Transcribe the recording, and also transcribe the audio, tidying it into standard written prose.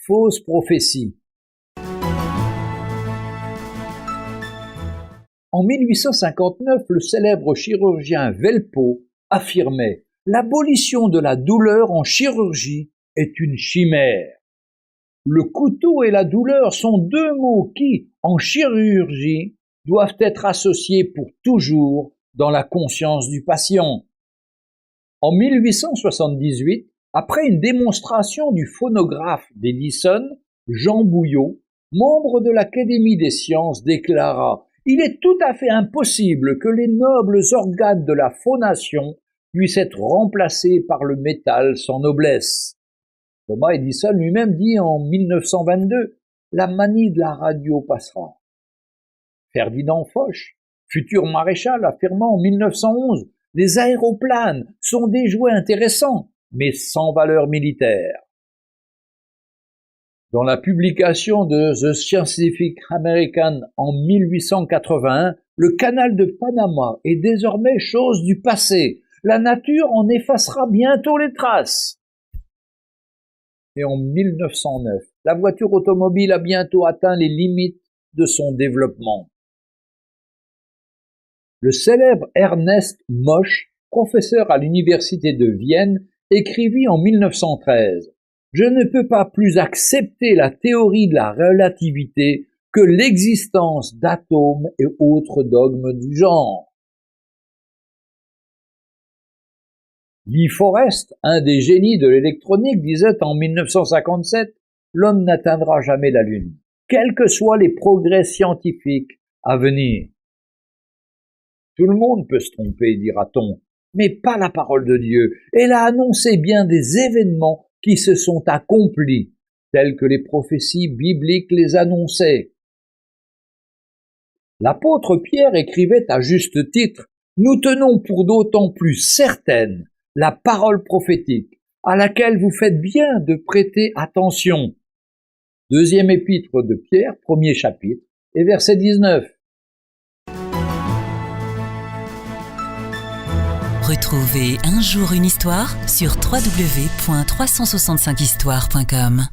fausse prophétie. En 1859, le célèbre chirurgien Velpeau affirmait « L'abolition de la douleur en chirurgie est une chimère ». Le couteau et la douleur sont deux mots qui, en chirurgie, doivent être associés pour toujours dans la conscience du patient. En 1878, après une démonstration du phonographe d'Edison, Jean Bouillot, membre de l'Académie des sciences, déclara « Il est tout à fait impossible que les nobles organes de la phonation puissent être remplacés par le métal sans noblesse. » Thomas Edison lui-même dit en 1922 « La manie de la radio passera ». Ferdinand Foch, futur maréchal, affirma en 1911 « Les aéroplanes sont des jouets intéressants, mais sans valeur militaire ». Dans la publication de The Scientific American en 1881, le canal de Panama est désormais chose du passé. La nature en effacera bientôt les traces. Et en 1909, la voiture automobile a bientôt atteint les limites de son développement. Le célèbre Ernest Mach, professeur à l'université de Vienne, écrivit en 1913 « Je ne peux pas plus accepter la théorie de la relativité que l'existence d'atomes et autres dogmes du genre. » Lee Forrest, un des génies de l'électronique, disait en 1957 « L'homme n'atteindra jamais la Lune, quels que soient les progrès scientifiques à venir. » Tout le monde peut se tromper, dira-t-on, mais pas la parole de Dieu. Elle a annoncé bien des événements qui se sont accomplis, tels que les prophéties bibliques les annonçaient. L'apôtre Pierre écrivait à juste titre « Nous tenons pour d'autant plus certaine la parole prophétique, à laquelle vous faites bien de prêter attention. » Deuxième épître de Pierre, premier chapitre, et verset 19. Retrouvez Un jour une histoire sur www.365histoire.com.